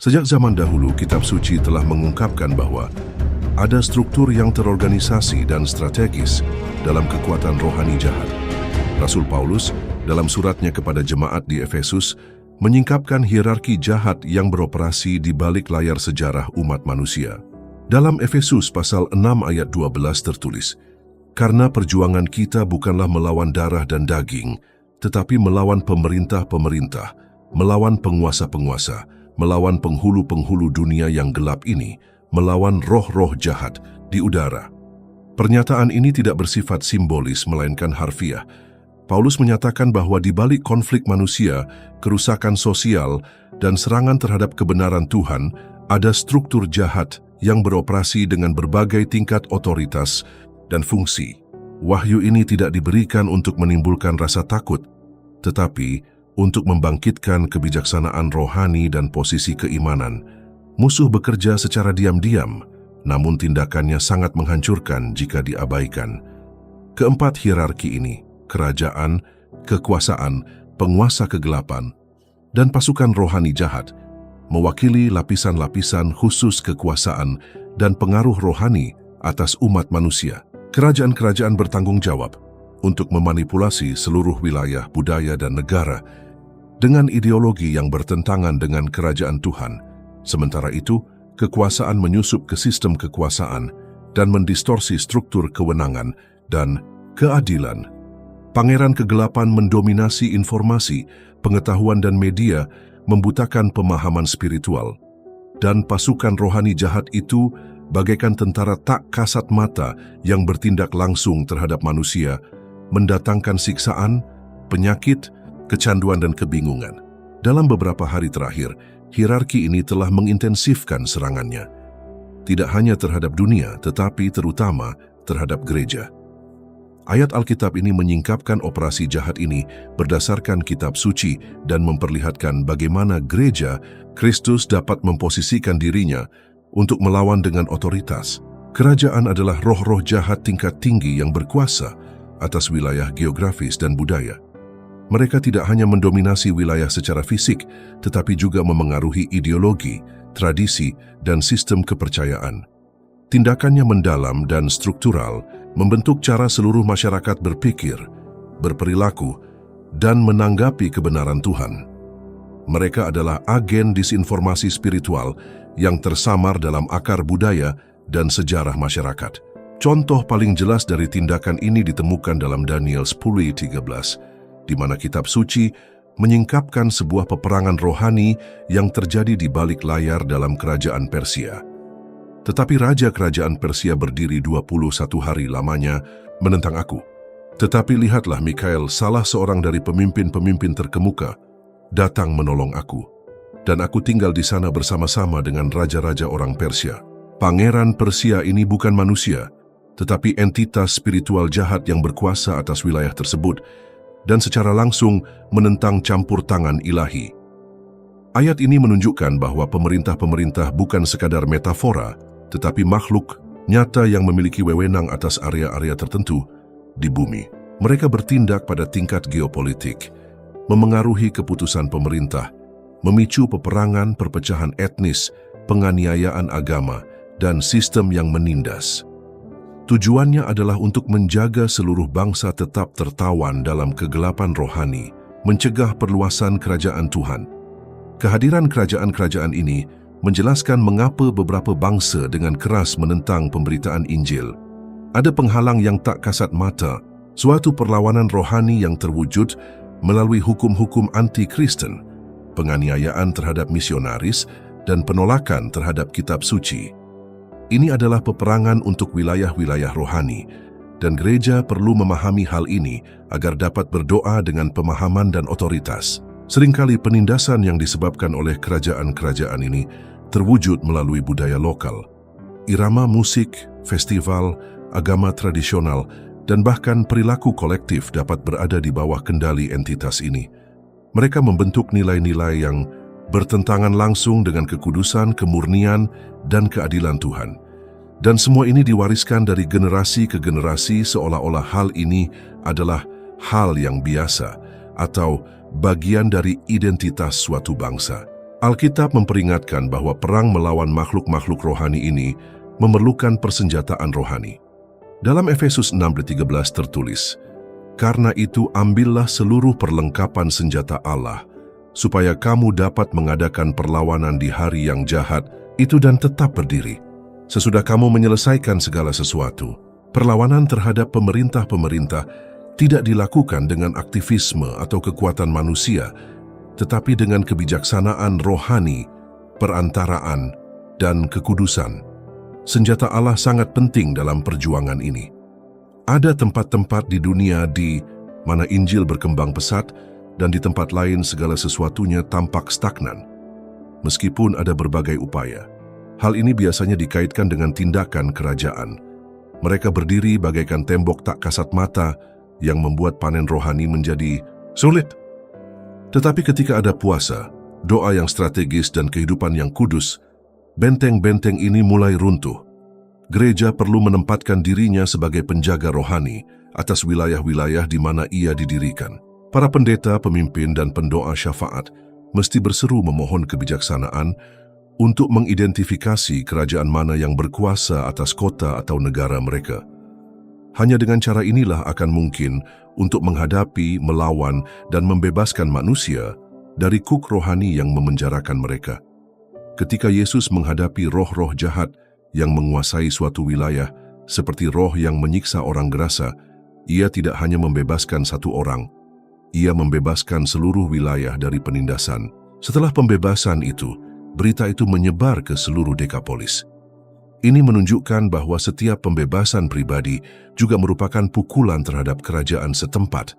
Sejak zaman dahulu, kitab suci telah mengungkapkan bahwa ada struktur yang terorganisasi dan strategis dalam kekuatan rohani jahat. Rasul Paulus, dalam suratnya kepada jemaat di Efesus, menyingkapkan hierarki jahat yang beroperasi di balik layar sejarah umat manusia. Dalam Efesus pasal 6 ayat 12 tertulis, "Karena perjuangan kita bukanlah melawan darah dan daging, tetapi melawan pemerintah-pemerintah, melawan penguasa-penguasa, melawan penghulu-penghulu dunia yang gelap ini, melawan roh-roh jahat di udara." Pernyataan ini tidak bersifat simbolis melainkan harfiah. Paulus menyatakan bahwa di balik konflik manusia, kerusakan sosial, dan serangan terhadap kebenaran Tuhan, ada struktur jahat yang beroperasi dengan berbagai tingkat otoritas dan fungsi. Wahyu ini tidak diberikan untuk menimbulkan rasa takut, tetapi untuk membangkitkan kebijaksanaan rohani dan posisi keimanan. Musuh bekerja secara diam-diam, namun tindakannya sangat menghancurkan jika diabaikan. Keempat hierarki ini, kerajaan, kekuasaan, penguasa kegelapan, dan pasukan rohani jahat, mewakili lapisan-lapisan khusus kekuasaan dan pengaruh rohani atas umat manusia. Kerajaan-kerajaan bertanggung jawab untuk memanipulasi seluruh wilayah, budaya, dan negara dengan ideologi yang bertentangan dengan kerajaan Tuhan. Sementara itu, kekuasaan menyusup ke sistem kekuasaan dan mendistorsi struktur kewenangan dan keadilan. Pangeran kegelapan mendominasi informasi, pengetahuan, dan media, membutakan pemahaman spiritual. Dan pasukan rohani jahat itu bagaikan tentara tak kasat mata yang bertindak langsung terhadap manusia, mendatangkan siksaan, penyakit, kecanduan, dan kebingungan. Dalam beberapa hari terakhir, hierarki ini telah mengintensifkan serangannya. Tidak hanya terhadap dunia, tetapi terutama terhadap gereja. Ayat Alkitab ini menyingkapkan operasi jahat ini berdasarkan kitab suci dan memperlihatkan bagaimana gereja Kristus dapat memposisikan dirinya untuk melawan dengan otoritas. Kerajaan adalah roh-roh jahat tingkat tinggi yang berkuasa atas wilayah geografis dan budaya. Mereka tidak hanya mendominasi wilayah secara fisik, tetapi juga memengaruhi ideologi, tradisi, dan sistem kepercayaan. Tindakannya mendalam dan struktural, membentuk cara seluruh masyarakat berpikir, berperilaku, dan menanggapi kebenaran Tuhan. Mereka adalah agen disinformasi spiritual yang tersamar dalam akar budaya dan sejarah masyarakat. Contoh paling jelas dari tindakan ini ditemukan dalam Daniel 10:13, di mana kitab suci menyingkapkan sebuah peperangan rohani yang terjadi di balik layar dalam kerajaan Persia. Tetapi raja kerajaan Persia berdiri 21 hari lamanya menentang aku. Tetapi lihatlah, Mikael, salah seorang dari pemimpin-pemimpin terkemuka, datang menolong aku. Dan aku tinggal di sana bersama-sama dengan raja-raja orang Persia. Pangeran Persia ini bukan manusia, tetapi entitas spiritual jahat yang berkuasa atas wilayah tersebut dan secara langsung menentang campur tangan ilahi. Ayat ini menunjukkan bahwa pemerintah-pemerintah bukan sekadar metafora, tetapi makhluk nyata yang memiliki wewenang atas area-area tertentu di bumi. Mereka bertindak pada tingkat geopolitik, memengaruhi keputusan pemerintah, memicu peperangan, perpecahan etnis, penganiayaan agama, dan sistem yang menindas. Tujuannya adalah untuk menjaga seluruh bangsa tetap tertawan dalam kegelapan rohani, mencegah perluasan kerajaan Tuhan. Kehadiran kerajaan-kerajaan ini menjelaskan mengapa beberapa bangsa dengan keras menentang pemberitaan Injil. Ada penghalang yang tak kasat mata, suatu perlawanan rohani yang terwujud melalui hukum-hukum anti-Kristen, penganiayaan terhadap misionaris, dan penolakan terhadap kitab suci. Ini adalah peperangan untuk wilayah-wilayah rohani, dan gereja perlu memahami hal ini agar dapat berdoa dengan pemahaman dan otoritas. Seringkali penindasan yang disebabkan oleh kerajaan-kerajaan ini terwujud melalui budaya lokal. Irama musik, festival, agama tradisional, dan bahkan perilaku kolektif dapat berada di bawah kendali entitas ini. Mereka membentuk nilai-nilai yang bertentangan langsung dengan kekudusan, kemurnian, dan keadilan Tuhan. Dan semua ini diwariskan dari generasi ke generasi seolah-olah hal ini adalah hal yang biasa atau bagian dari identitas suatu bangsa. Alkitab memperingatkan bahwa perang melawan makhluk-makhluk rohani ini memerlukan persenjataan rohani. Dalam Efesus 6:13 tertulis, "Karena itu ambillah seluruh perlengkapan senjata Allah, supaya kamu dapat mengadakan perlawanan di hari yang jahat itu dan tetap berdiri. Sesudah kamu menyelesaikan segala sesuatu." Perlawanan terhadap pemerintah-pemerintah tidak dilakukan dengan aktivisme atau kekuatan manusia, tetapi dengan kebijaksanaan rohani, perantaraan, dan kekudusan. Senjata Allah sangat penting dalam perjuangan ini. Ada tempat-tempat di dunia di mana Injil berkembang pesat dan di tempat lain segala sesuatunya tampak stagnan. Meskipun ada berbagai upaya, hal ini biasanya dikaitkan dengan tindakan kerajaan. Mereka berdiri bagaikan tembok tak kasat mata yang membuat panen rohani menjadi sulit. Tetapi ketika ada puasa, doa yang strategis dan kehidupan yang kudus, benteng-benteng ini mulai runtuh. Gereja perlu menempatkan dirinya sebagai penjaga rohani atas wilayah-wilayah di mana ia didirikan. Para pendeta, pemimpin, dan pendoa syafaat mesti berseru memohon kebijaksanaan untuk mengidentifikasi kerajaan mana yang berkuasa atas kota atau negara mereka. Hanya dengan cara inilah akan mungkin untuk menghadapi, melawan, dan membebaskan manusia dari kuk rohani yang memenjarakan mereka. Ketika Yesus menghadapi roh-roh jahat yang menguasai suatu wilayah, seperti roh yang menyiksa orang gerasa, ia tidak hanya membebaskan satu orang, ia membebaskan seluruh wilayah dari penindasan. Setelah pembebasan itu, berita itu menyebar ke seluruh Dekapolis. Ini menunjukkan bahwa setiap pembebasan pribadi juga merupakan pukulan terhadap kerajaan setempat.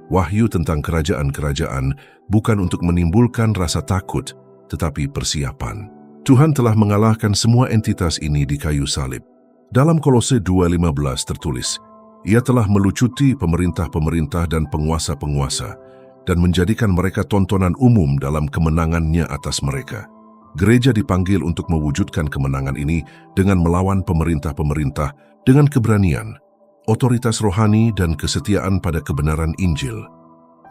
Wahyu tentang kerajaan-kerajaan bukan untuk menimbulkan rasa takut, tetapi persiapan. Tuhan telah mengalahkan semua entitas ini di kayu salib. Dalam Kolose 2:15 tertulis, Ia telah melucuti pemerintah-pemerintah dan penguasa-penguasa dan menjadikan mereka tontonan umum dalam kemenangannya atas mereka. Gereja dipanggil untuk mewujudkan kemenangan ini dengan melawan pemerintah-pemerintah dengan keberanian, otoritas rohani, dan kesetiaan pada kebenaran Injil.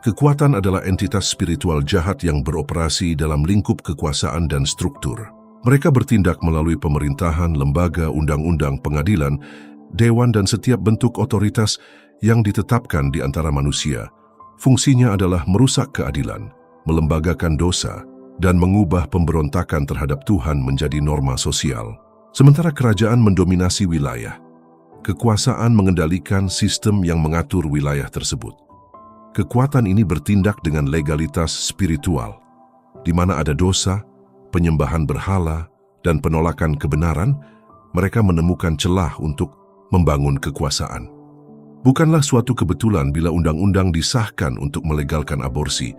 Kekuatan adalah entitas spiritual jahat yang beroperasi dalam lingkup kekuasaan dan struktur. Mereka bertindak melalui pemerintahan, lembaga, undang-undang, pengadilan, dewan, dan setiap bentuk otoritas yang ditetapkan di antara manusia. Fungsinya adalah merusak keadilan, melembagakan dosa, dan mengubah pemberontakan terhadap Tuhan menjadi norma sosial. Sementara kerajaan mendominasi wilayah, kekuasaan mengendalikan sistem yang mengatur wilayah tersebut. Kekuatan ini bertindak dengan legalitas spiritual, di mana ada dosa, penyembahan berhala, dan penolakan kebenaran. Mereka menemukan celah untuk membangun kekuasaan. Bukanlah suatu kebetulan bila undang-undang disahkan untuk melegalkan aborsi,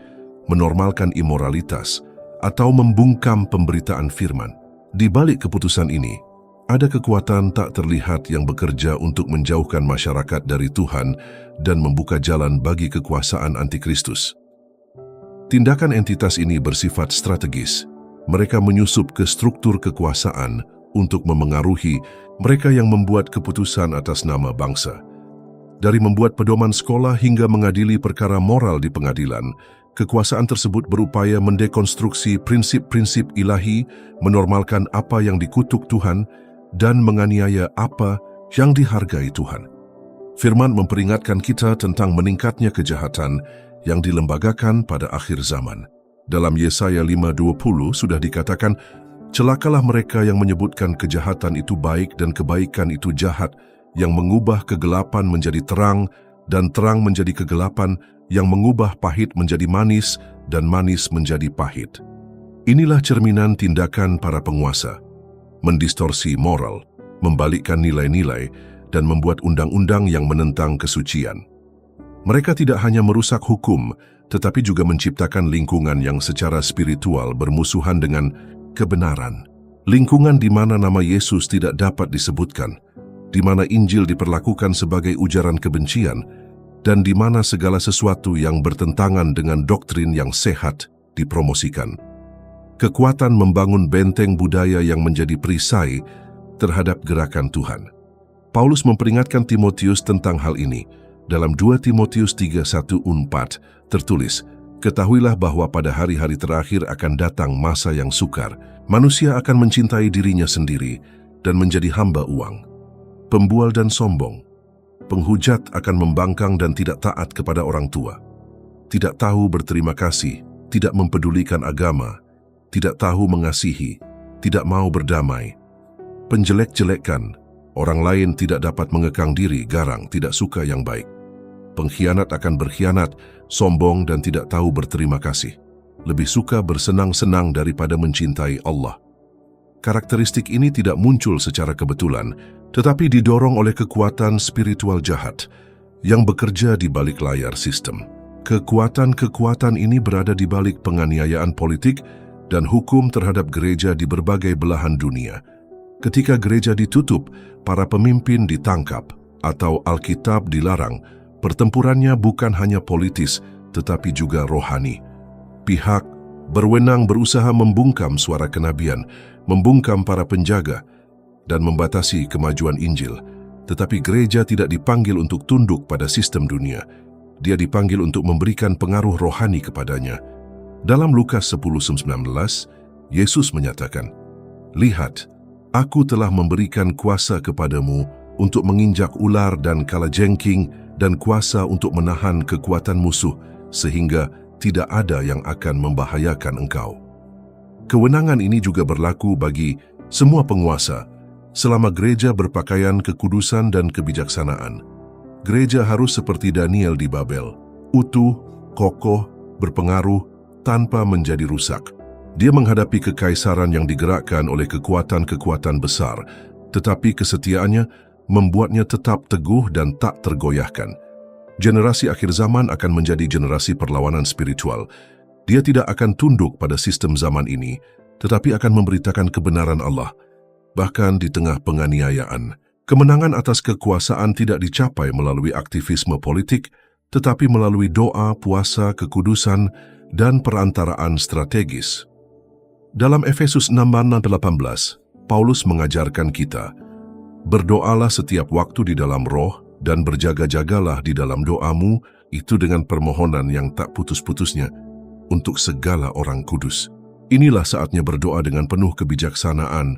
menormalkan imoralitas, atau membungkam pemberitaan firman. Di balik keputusan ini, ada kekuatan tak terlihat yang bekerja untuk menjauhkan masyarakat dari Tuhan dan membuka jalan bagi kekuasaan antikristus. Tindakan entitas ini bersifat strategis. Mereka menyusup ke struktur kekuasaan untuk memengaruhi mereka yang membuat keputusan atas nama bangsa. Dari membuat pedoman sekolah hingga mengadili perkara moral di pengadilan, kekuasaan tersebut berupaya mendekonstruksi prinsip-prinsip ilahi, menormalkan apa yang dikutuk Tuhan, dan menganiaya apa yang dihargai Tuhan. Firman memperingatkan kita tentang meningkatnya kejahatan yang dilembagakan pada akhir zaman. Dalam Yesaya 5:20 sudah dikatakan, "Celakalah mereka yang menyebutkan kejahatan itu baik dan kebaikan itu jahat, yang mengubah kegelapan menjadi terang dan terang menjadi kegelapan, yang mengubah pahit menjadi manis dan manis menjadi pahit." Inilah cerminan tindakan para penguasa, mendistorsi moral, membalikkan nilai-nilai, dan membuat undang-undang yang menentang kesucian. Mereka tidak hanya merusak hukum, tetapi juga menciptakan lingkungan yang secara spiritual bermusuhan dengan kebenaran. Lingkungan di mana nama Yesus tidak dapat disebutkan, di mana Injil diperlakukan sebagai ujaran kebencian, dan di mana segala sesuatu yang bertentangan dengan doktrin yang sehat dipromosikan. Kekuatan membangun benteng budaya yang menjadi perisai terhadap gerakan Tuhan. Paulus memperingatkan Timotius tentang hal ini. Dalam 2 Timotius 3:1-4 tertulis, Ketahuilah bahwa pada hari-hari terakhir akan datang masa yang sukar. Manusia akan mencintai dirinya sendiri dan menjadi hamba uang. Pembual dan sombong. Penghujat akan membangkang dan tidak taat kepada orang tua. Tidak tahu berterima kasih, tidak mempedulikan agama, tidak tahu mengasihi, tidak mau berdamai. Penjelek-jelekan, orang lain tidak dapat mengekang diri, garang, tidak suka yang baik. Pengkhianat akan berkhianat, sombong dan tidak tahu berterima kasih. Lebih suka bersenang-senang daripada mencintai Allah. Karakteristik ini tidak muncul secara kebetulan, tetapi didorong oleh kekuatan spiritual jahat yang bekerja di balik layar sistem. Kekuatan-kekuatan ini berada di balik penganiayaan politik dan hukum terhadap gereja di berbagai belahan dunia. Ketika gereja ditutup, para pemimpin ditangkap, atau Alkitab dilarang. Pertempurannya bukan hanya politis, tetapi juga rohani. Pihak berwenang berusaha membungkam suara kenabian, membungkam para penjaga, dan membatasi kemajuan Injil. Tetapi gereja tidak dipanggil untuk tunduk pada sistem dunia. Dia dipanggil untuk memberikan pengaruh rohani kepadanya. Dalam Lukas 10:19, Yesus menyatakan, "Lihat, Aku telah memberikan kuasa kepadamu untuk menginjak ular dan kalajengking dan kuasa untuk menahan kekuatan musuh sehingga tidak ada yang akan membahayakan engkau." Kewenangan ini juga berlaku bagi semua penguasa selama gereja berpakaian kekudusan dan kebijaksanaan. Gereja harus seperti Daniel di Babel, utuh, kokoh, berpengaruh, tanpa menjadi rusak. Dia menghadapi kekaisaran yang digerakkan oleh kekuatan-kekuatan besar, tetapi kesetiaannya membuatnya tetap teguh dan tak tergoyahkan. Generasi akhir zaman akan menjadi generasi perlawanan spiritual. Dia tidak akan tunduk pada sistem zaman ini, tetapi akan memberitakan kebenaran Allah. Bahkan di tengah penganiayaan, kemenangan atas kekuasaan tidak dicapai melalui aktivisme politik, tetapi melalui doa, puasa, kekudusan, dan perantaraan strategis. Dalam Efesus 6:18, Paulus mengajarkan kita, "Berdoalah setiap waktu di dalam roh dan berjaga-jagalah di dalam doamu, itu dengan permohonan yang tak putus-putusnya, untuk segala orang kudus." Inilah saatnya berdoa dengan penuh kebijaksanaan,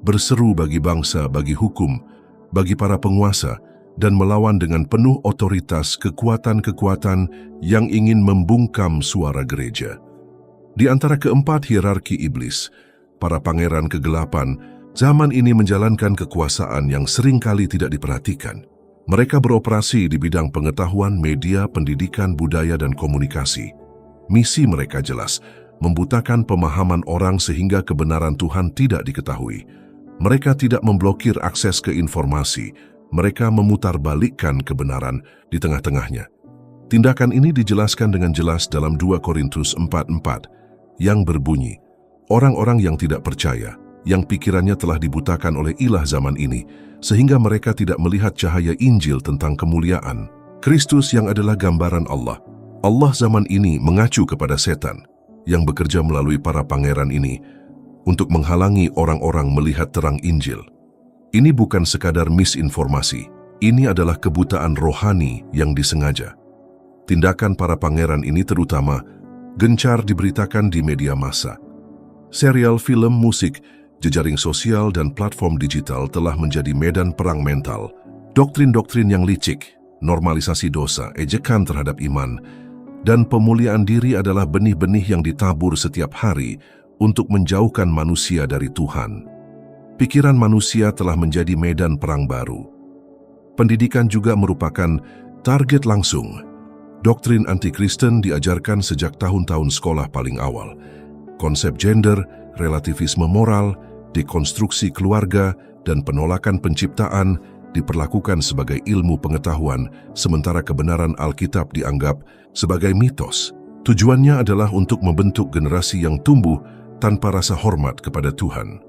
berseru bagi bangsa, bagi hukum, bagi para penguasa, dan melawan dengan penuh otoritas kekuatan-kekuatan yang ingin membungkam suara gereja. Di antara keempat hierarki iblis, para pangeran kegelapan, zaman ini menjalankan kekuasaan yang seringkali tidak diperhatikan. Mereka beroperasi di bidang pengetahuan, media, pendidikan, budaya, dan komunikasi. Misi mereka jelas, membutakan pemahaman orang sehingga kebenaran Tuhan tidak diketahui. Mereka tidak memblokir akses ke informasi, mereka memutarbalikkan kebenaran di tengah-tengahnya. Tindakan ini dijelaskan dengan jelas dalam 2 Korintus 4:4 yang berbunyi, "Orang-orang yang tidak percaya, yang pikirannya telah dibutakan oleh ilah zaman ini, sehingga mereka tidak melihat cahaya Injil tentang kemuliaan Kristus yang adalah gambaran Allah." Allah zaman ini mengacu kepada setan yang bekerja melalui para pangeran ini untuk menghalangi orang-orang melihat terang Injil. Ini bukan sekadar misinformasi, ini adalah kebutaan rohani yang disengaja. Tindakan para pangeran ini terutama gencar diberitakan di media massa. Serial, film, musik, jejaring sosial, dan platform digital telah menjadi medan perang mental. Doktrin-doktrin yang licik, normalisasi dosa, ejekan terhadap iman, dan pemuliaan diri adalah benih-benih yang ditabur setiap hari untuk menjauhkan manusia dari Tuhan. Pikiran manusia telah menjadi medan perang baru. Pendidikan juga merupakan target langsung. Doktrin anti-Kristen diajarkan sejak tahun-tahun sekolah paling awal. Konsep gender, relativisme moral, dekonstruksi keluarga, dan penolakan penciptaan diperlakukan sebagai ilmu pengetahuan, sementara kebenaran Alkitab dianggap sebagai mitos. Tujuannya adalah untuk membentuk generasi yang tumbuh tanpa rasa hormat kepada Tuhan.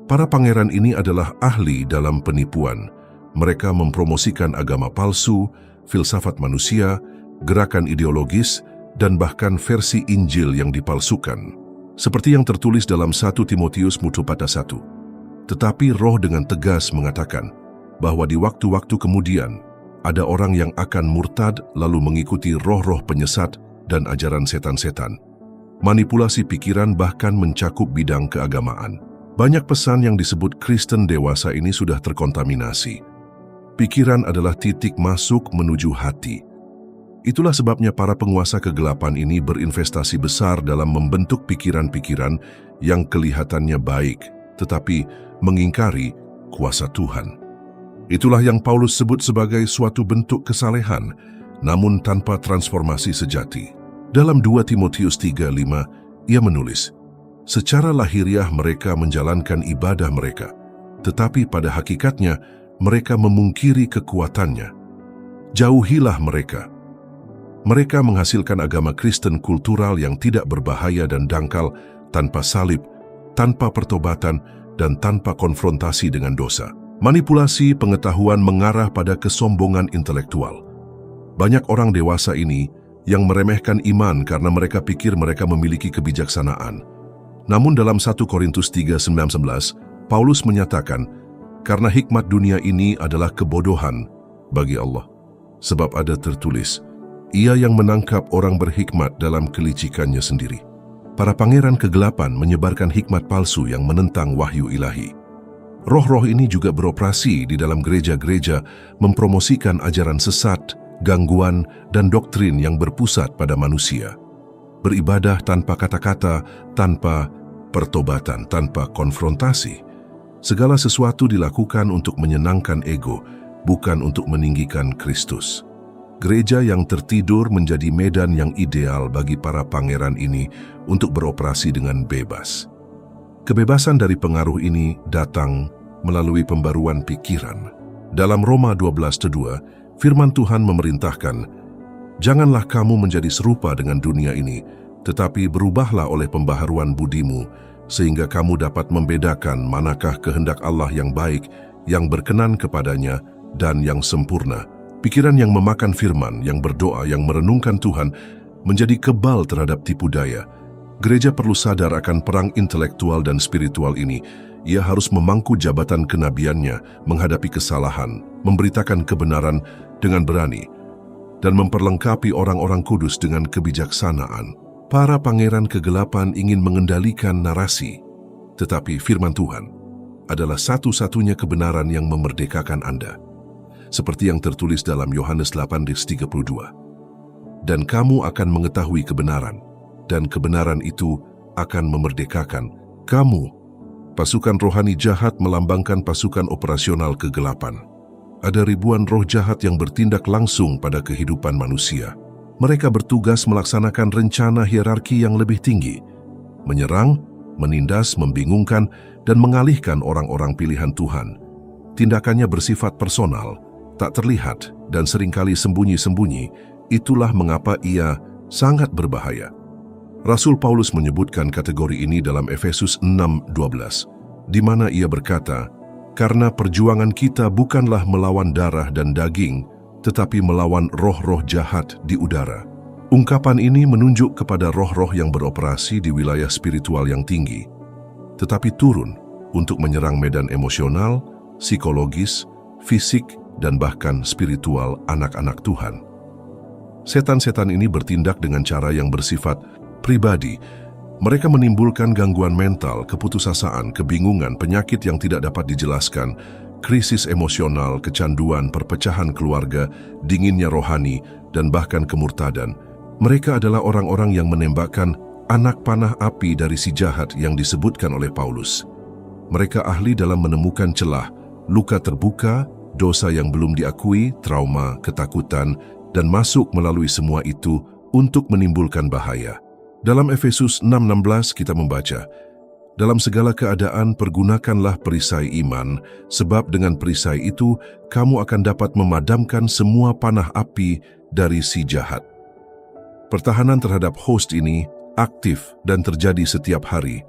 Para pangeran ini adalah ahli dalam penipuan. Mereka mempromosikan agama palsu, filsafat manusia, gerakan ideologis, dan bahkan versi Injil yang dipalsukan. Seperti yang tertulis dalam 1 Timotius 1:1. Tetapi Roh dengan tegas mengatakan bahwa di waktu-waktu kemudian ada orang yang akan murtad lalu mengikuti roh-roh penyesat dan ajaran setan-setan. Manipulasi pikiran bahkan mencakup bidang keagamaan. Banyak pesan yang disebut Kristen dewasa ini sudah terkontaminasi. Pikiran adalah titik masuk menuju hati. Itulah sebabnya para penguasa kegelapan ini berinvestasi besar dalam membentuk pikiran-pikiran yang kelihatannya baik, tetapi mengingkari kuasa Tuhan. Itulah yang Paulus sebut sebagai suatu bentuk kesalehan, namun tanpa transformasi sejati. Dalam 2 Timotius 3:5, ia menulis, "Secara lahiriah mereka menjalankan ibadah mereka, tetapi pada hakikatnya mereka memungkiri kekuatannya. Jauhilah mereka. Mereka menghasilkan agama Kristen kultural yang tidak berbahaya dan dangkal, tanpa salib, tanpa pertobatan, dan tanpa konfrontasi dengan dosa." Manipulasi pengetahuan mengarah pada kesombongan intelektual. Banyak orang dewasa ini yang meremehkan iman karena mereka pikir mereka memiliki kebijaksanaan. Namun dalam 1 Korintus 3:9-11, Paulus menyatakan, "Karena hikmat dunia ini adalah kebodohan bagi Allah. Sebab ada tertulis, Ia yang menangkap orang berhikmat dalam kelicikannya sendiri." Para pangeran kegelapan menyebarkan hikmat palsu yang menentang wahyu ilahi. Roh-roh ini juga beroperasi di dalam gereja-gereja, mempromosikan ajaran sesat, gangguan, dan doktrin yang berpusat pada manusia. Beribadah tanpa kata-kata, tanpa pertobatan, tanpa konfrontasi. Segala sesuatu dilakukan untuk menyenangkan ego, bukan untuk meninggikan Kristus. Gereja yang tertidur menjadi medan yang ideal bagi para pangeran ini untuk beroperasi dengan bebas. Kebebasan dari pengaruh ini datang melalui pembaruan pikiran. Dalam Roma 12:2, firman Tuhan memerintahkan, "Janganlah kamu menjadi serupa dengan dunia ini, tetapi berubahlah oleh pembaharuan budimu, sehingga kamu dapat membedakan manakah kehendak Allah yang baik, yang berkenan kepadanya, dan yang sempurna." Pikiran yang memakan firman, yang berdoa, yang merenungkan Tuhan, menjadi kebal terhadap tipu daya. Gereja perlu sadar akan perang intelektual dan spiritual ini. Ia harus memangku jabatan kenabiannya, menghadapi kesalahan, memberitakan kebenaran dengan berani, dan memperlengkapi orang-orang kudus dengan kebijaksanaan. Para pangeran kegelapan ingin mengendalikan narasi, tetapi firman Tuhan adalah satu-satunya kebenaran yang memerdekakan Anda. Seperti yang tertulis dalam Yohanes 8:32. "Dan kamu akan mengetahui kebenaran, dan kebenaran itu akan memerdekakan kamu." Pasukan rohani jahat melambangkan pasukan operasional kegelapan. Ada ribuan roh jahat yang bertindak langsung pada kehidupan manusia. Mereka bertugas melaksanakan rencana hierarki yang lebih tinggi, menyerang, menindas, membingungkan, dan mengalihkan orang-orang pilihan Tuhan. Tindakannya bersifat personal, tak terlihat, dan seringkali sembunyi-sembunyi. Itulah mengapa ia sangat berbahaya. Rasul Paulus menyebutkan kategori ini dalam Efesus 6:12, di mana ia berkata, "Karena perjuangan kita bukanlah melawan darah dan daging, tetapi melawan roh-roh jahat di udara." Ungkapan ini menunjuk kepada roh-roh yang beroperasi di wilayah spiritual yang tinggi, tetapi turun untuk menyerang medan emosional, psikologis, fisik, dan bahkan spiritual anak-anak Tuhan. Setan-setan ini bertindak dengan cara yang bersifat pribadi. Mereka menimbulkan gangguan mental, keputusasaan, kebingungan, penyakit yang tidak dapat dijelaskan, krisis emosional, kecanduan, perpecahan keluarga, dinginnya rohani, dan bahkan kemurtadan. Mereka adalah orang-orang yang menembakkan anak panah api dari si jahat yang disebutkan oleh Paulus. Mereka ahli dalam menemukan celah, luka terbuka, dosa yang belum diakui, trauma, ketakutan, dan masuk melalui semua itu untuk menimbulkan bahaya. Dalam Efesus 6:16 kita membaca, "Dalam segala keadaan pergunakanlah perisai iman, sebab dengan perisai itu kamu akan dapat memadamkan semua panah api dari si jahat." Pertahanan terhadap host ini aktif dan terjadi setiap hari.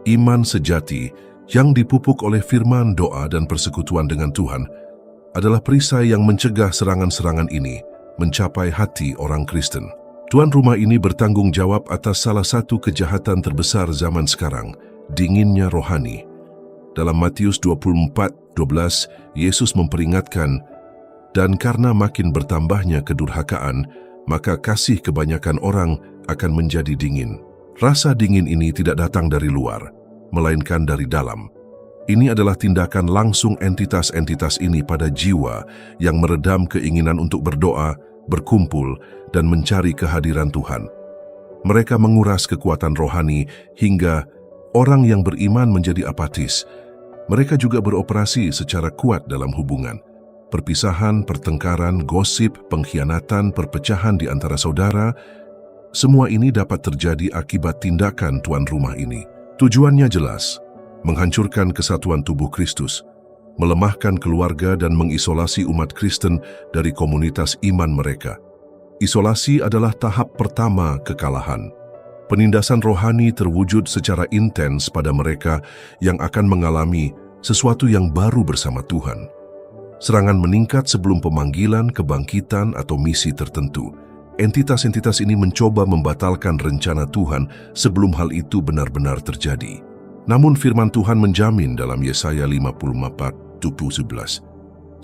Iman sejati yang dipupuk oleh firman, doa, dan persekutuan dengan Tuhan adalah perisai yang mencegah serangan-serangan ini mencapai hati orang Kristen. Tuan rumah ini bertanggung jawab atas salah satu kejahatan terbesar zaman sekarang, dinginnya rohani. Dalam Matius 24:12, Yesus memperingatkan, "Dan karena makin bertambahnya kedurhakaan, maka kasih kebanyakan orang akan menjadi dingin. Rasa dingin ini tidak datang dari luar, melainkan dari dalam. Ini adalah tindakan langsung entitas-entitas ini pada jiwa yang meredam keinginan untuk berdoa, berkumpul, dan mencari kehadiran Tuhan. Mereka menguras kekuatan rohani hingga orang yang beriman menjadi apatis. Mereka juga beroperasi secara kuat dalam hubungan. Perpisahan, pertengkaran, gosip, pengkhianatan, perpecahan di antara saudara, semua ini dapat terjadi akibat tindakan tuan rumah ini. Tujuannya jelas, menghancurkan kesatuan tubuh Kristus, melemahkan keluarga dan mengisolasi umat Kristen dari komunitas iman mereka. Isolasi adalah tahap pertama kekalahan. Penindasan rohani terwujud secara intens pada mereka yang akan mengalami sesuatu yang baru bersama Tuhan. Serangan meningkat sebelum pemanggilan, kebangkitan, atau misi tertentu. Entitas-entitas ini mencoba membatalkan rencana Tuhan sebelum hal itu benar-benar terjadi. Namun firman Tuhan menjamin dalam Yesaya 54:11,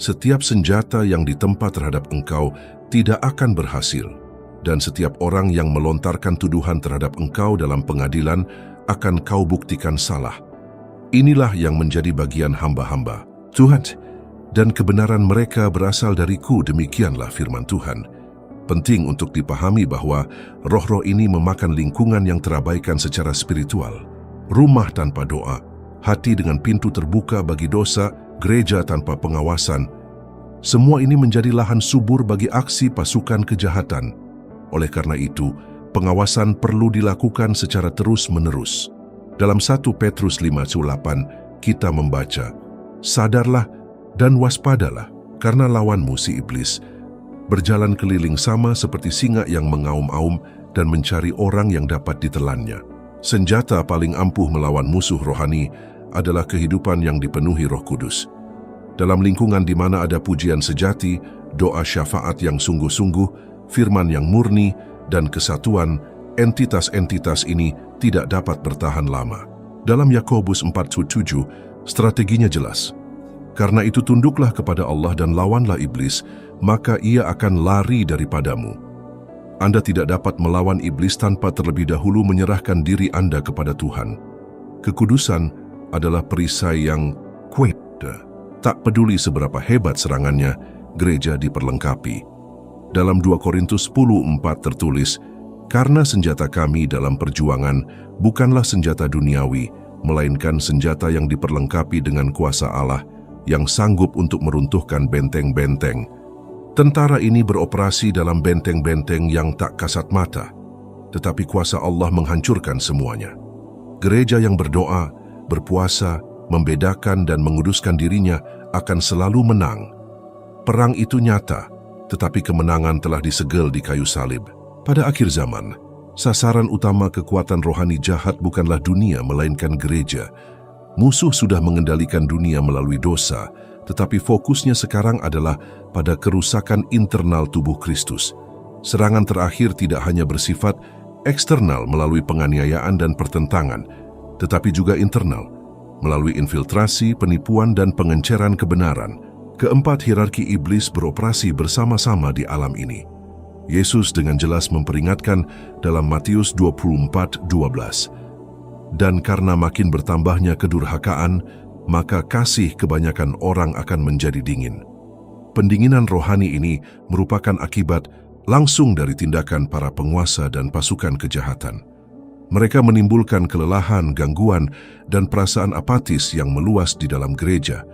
setiap senjata yang ditempa terhadap engkau tidak akan berhasil, dan setiap orang yang melontarkan tuduhan terhadap engkau dalam pengadilan akan kau buktikan salah. Inilah yang menjadi bagian hamba-hamba Tuhan, dan kebenaran mereka berasal dariku, demikianlah firman Tuhan. Penting untuk dipahami bahwa roh-roh ini memakan lingkungan yang terabaikan secara spiritual. Rumah tanpa doa, hati dengan pintu terbuka bagi dosa, gereja tanpa pengawasan. Semua ini menjadi lahan subur bagi aksi pasukan kejahatan. Oleh karena itu, pengawasan perlu dilakukan secara terus-menerus. Dalam 1 Petrus 5:8, kita membaca, sadarlah dan waspadalah, karena lawanmu si iblis berjalan keliling sama seperti singa yang mengaum-aum dan mencari orang yang dapat ditelannya. Senjata paling ampuh melawan musuh rohani adalah kehidupan yang dipenuhi Roh Kudus. Dalam lingkungan di mana ada pujian sejati, doa syafaat yang sungguh-sungguh, firman yang murni, dan kesatuan, entitas-entitas ini tidak dapat bertahan lama. Dalam Yakobus 4:7, strateginya jelas. Karena itu tunduklah kepada Allah dan lawanlah iblis, maka ia akan lari daripadamu. Anda tidak dapat melawan iblis tanpa terlebih dahulu menyerahkan diri Anda kepada Tuhan. Kekudusan adalah perisai yang kuat. Tak peduli seberapa hebat serangannya, gereja diperlengkapi. Dalam 2 Korintus 10:4 tertulis, karena senjata kami dalam perjuangan bukanlah senjata duniawi, melainkan senjata yang diperlengkapi dengan kuasa Allah, yang sanggup untuk meruntuhkan benteng-benteng. Tentara ini beroperasi dalam benteng-benteng yang tak kasat mata, tetapi kuasa Allah menghancurkan semuanya. Gereja yang berdoa, berpuasa, membedakan dan menguduskan dirinya akan selalu menang. Perang itu nyata, tetapi kemenangan telah disegel di kayu salib. Pada akhir zaman, sasaran utama kekuatan rohani jahat bukanlah dunia melainkan gereja. Musuh sudah mengendalikan dunia melalui dosa, tetapi fokusnya sekarang adalah pada kerusakan internal tubuh Kristus. Serangan terakhir tidak hanya bersifat eksternal melalui penganiayaan dan pertentangan, tetapi juga internal, melalui infiltrasi, penipuan, dan pengenceran kebenaran. Keempat hierarki iblis beroperasi bersama-sama di alam ini. Yesus dengan jelas memperingatkan dalam Matius 24:12, dan karena makin bertambahnya kedurhakaan, maka kasih kebanyakan orang akan menjadi dingin. Pendinginan rohani ini merupakan akibat langsung dari tindakan para penguasa dan pasukan kejahatan. Mereka menimbulkan kelelahan, gangguan, dan perasaan apatis yang meluas di dalam gereja.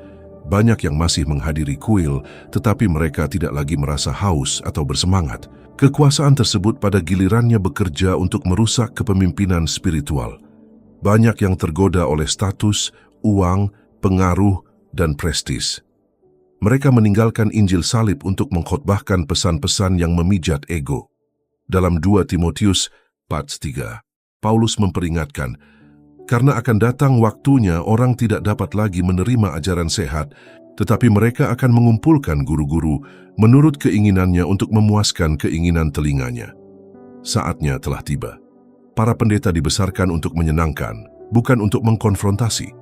Banyak yang masih menghadiri kuil, tetapi mereka tidak lagi merasa haus atau bersemangat. Kekuasaan tersebut pada gilirannya bekerja untuk merusak kepemimpinan spiritual. Banyak yang tergoda oleh status, uang, pengaruh, dan prestis. Mereka meninggalkan Injil salib untuk mengkhotbahkan pesan-pesan yang memijat ego. Dalam 2 Timotius 4:3, Paulus memperingatkan, karena akan datang waktunya orang tidak dapat lagi menerima ajaran sehat, tetapi mereka akan mengumpulkan guru-guru menurut keinginannya untuk memuaskan keinginan telinganya. Saatnya telah tiba. Para pendeta dibesarkan untuk menyenangkan, bukan untuk mengkonfrontasi.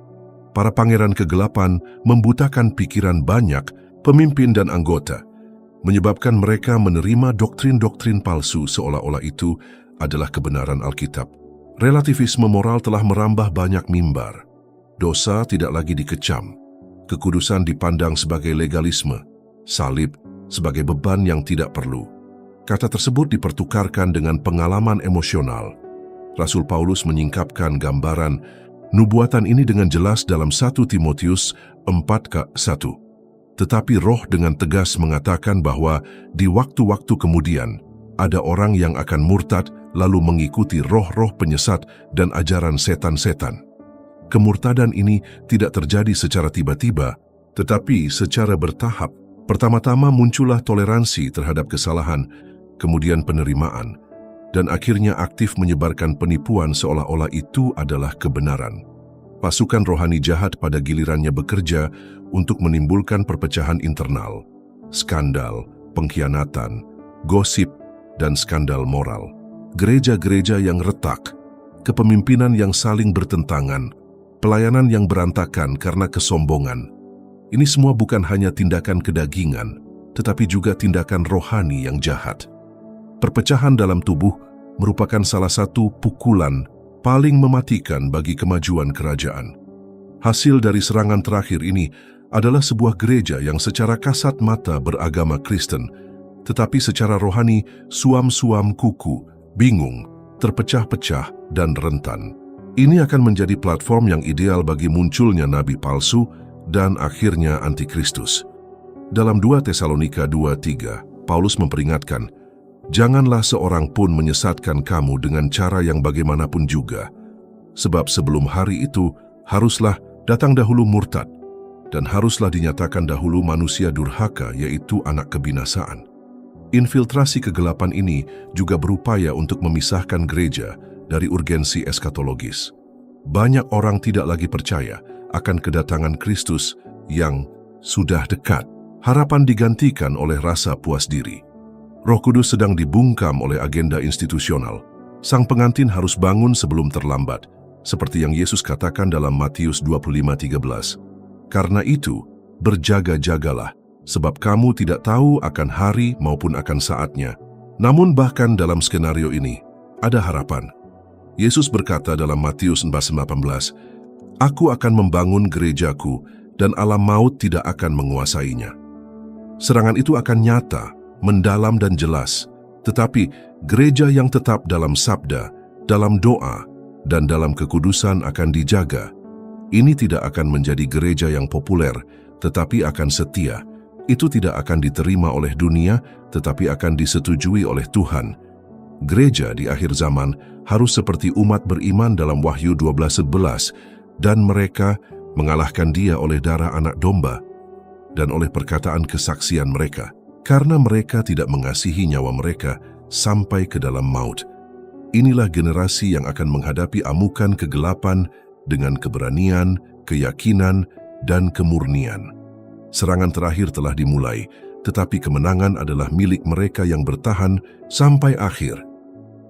Para pangeran kegelapan membutakan pikiran banyak pemimpin dan anggota. menyebabkan mereka menerima doktrin-doktrin palsu seolah-olah itu adalah kebenaran Alkitab. Relativisme moral telah merambah banyak mimbar. Dosa tidak lagi dikecam. Kekudusan dipandang sebagai legalisme. Salib sebagai beban yang tidak perlu. Kata tersebut dipertukarkan dengan pengalaman emosional. Rasul Paulus menyingkapkan gambaran nubuatan ini dengan jelas dalam 1 Timotius 4:1. Tetapi Roh dengan tegas mengatakan bahwa di waktu-waktu kemudian ada orang yang akan murtad lalu mengikuti roh-roh penyesat dan ajaran setan-setan. Kemurtadan ini tidak terjadi secara tiba-tiba, tetapi secara bertahap. Pertama-tama muncullah toleransi terhadap kesalahan, kemudian penerimaan, dan akhirnya aktif menyebarkan penipuan seolah-olah itu adalah kebenaran. Pasukan rohani jahat pada gilirannya bekerja untuk menimbulkan perpecahan internal, skandal, pengkhianatan, gosip, dan skandal moral. Gereja-gereja yang retak, kepemimpinan yang saling bertentangan, pelayanan yang berantakan karena kesombongan. Ini semua bukan hanya tindakan kedagingan, tetapi juga tindakan rohani yang jahat. Perpecahan dalam tubuh merupakan salah satu pukulan paling mematikan bagi kemajuan kerajaan. Hasil dari serangan terakhir ini adalah sebuah gereja yang secara kasat mata beragama Kristen, tetapi secara rohani suam-suam kuku, bingung, terpecah-pecah, dan rentan. Ini akan menjadi platform yang ideal bagi munculnya nabi palsu dan akhirnya antikristus. Dalam 2 Tesalonika 2:3, Paulus memperingatkan, janganlah seorang pun menyesatkan kamu dengan cara yang bagaimanapun juga. Sebab sebelum hari itu, haruslah datang dahulu murtad, dan haruslah dinyatakan dahulu manusia durhaka, yaitu anak kebinasaan. Infiltrasi kegelapan ini juga berupaya untuk memisahkan gereja dari urgensi eskatologis. Banyak orang tidak lagi percaya akan kedatangan Kristus yang sudah dekat. Harapan digantikan oleh rasa puas diri. Roh Kudus sedang dibungkam oleh agenda institusional. Sang pengantin harus bangun sebelum terlambat, seperti yang Yesus katakan dalam Matius 25:13. Karena itu, berjaga-jagalah, sebab kamu tidak tahu akan hari maupun akan saatnya. Namun bahkan dalam skenario ini, ada harapan. Yesus berkata dalam Matius 4:18, Aku akan membangun gerejaku, dan alam maut tidak akan menguasainya. Serangan itu akan nyata, mendalam dan jelas, tetapi gereja yang tetap dalam sabda, dalam doa, dan dalam kekudusan akan dijaga. Ini tidak akan menjadi gereja yang populer, tetapi akan setia. Itu tidak akan diterima oleh dunia, tetapi akan disetujui oleh Tuhan. Gereja di akhir zaman harus seperti umat beriman dalam Wahyu 12:11, dan mereka mengalahkan dia oleh darah anak domba dan oleh perkataan kesaksian mereka, karena mereka tidak mengasihi nyawa mereka sampai ke dalam maut. Inilah generasi yang akan menghadapi amukan kegelapan dengan keberanian, keyakinan, dan kemurnian. Serangan terakhir telah dimulai, tetapi kemenangan adalah milik mereka yang bertahan sampai akhir.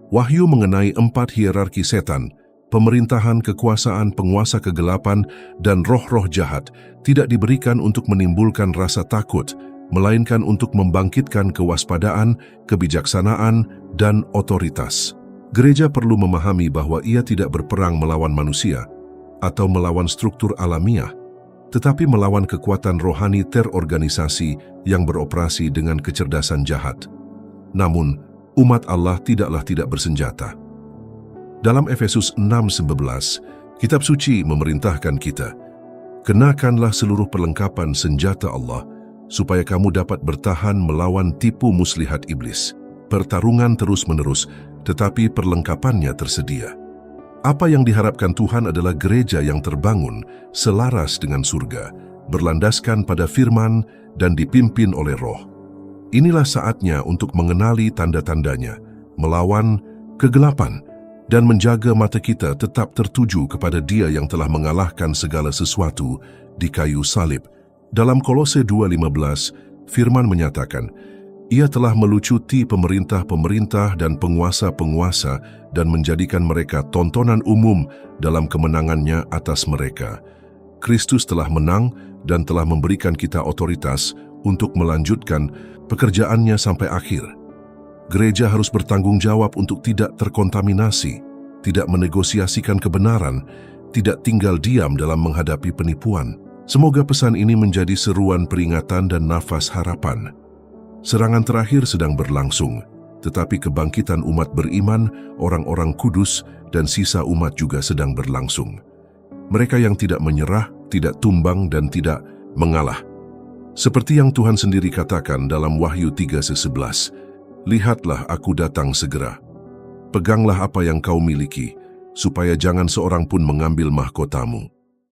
Wahyu mengenai 4 hierarki setan, pemerintahan, kekuasaan, penguasa kegelapan, dan roh-roh jahat tidak diberikan untuk menimbulkan rasa takut, melainkan untuk membangkitkan kewaspadaan, kebijaksanaan, dan otoritas. Gereja perlu memahami bahwa ia tidak berperang melawan manusia atau melawan struktur alamiah, tetapi melawan kekuatan rohani terorganisasi yang beroperasi dengan kecerdasan jahat. Namun, umat Allah tidaklah tidak bersenjata. Dalam Efesus 6:11, kitab suci memerintahkan kita, kenakanlah seluruh perlengkapan senjata Allah, supaya kamu dapat bertahan melawan tipu muslihat iblis. Pertarungan terus-menerus, tetapi perlengkapannya tersedia. Apa yang diharapkan Tuhan adalah gereja yang terbangun, selaras dengan surga, berlandaskan pada firman dan dipimpin oleh Roh. Inilah saatnya untuk mengenali tanda-tandanya, melawan kegelapan, dan menjaga mata kita tetap tertuju kepada Dia yang telah mengalahkan segala sesuatu di kayu salib. Dalam Kolose 2:15, firman menyatakan, Ia telah melucuti pemerintah-pemerintah dan penguasa-penguasa dan menjadikan mereka tontonan umum dalam kemenangannya atas mereka. Kristus telah menang dan telah memberikan kita otoritas untuk melanjutkan pekerjaannya sampai akhir. Gereja harus bertanggung jawab untuk tidak terkontaminasi, tidak menegosiasikan kebenaran, tidak tinggal diam dalam menghadapi penipuan. Semoga pesan ini menjadi seruan peringatan dan nafas harapan. Serangan terakhir sedang berlangsung, tetapi kebangkitan umat beriman, orang-orang kudus, dan sisa umat juga sedang berlangsung. Mereka yang tidak menyerah, tidak tumbang, dan tidak mengalah. Seperti yang Tuhan sendiri katakan dalam Wahyu 3:11, "Lihatlah, aku datang segera. Peganglah apa yang kau miliki, supaya jangan seorang pun mengambil mahkotamu."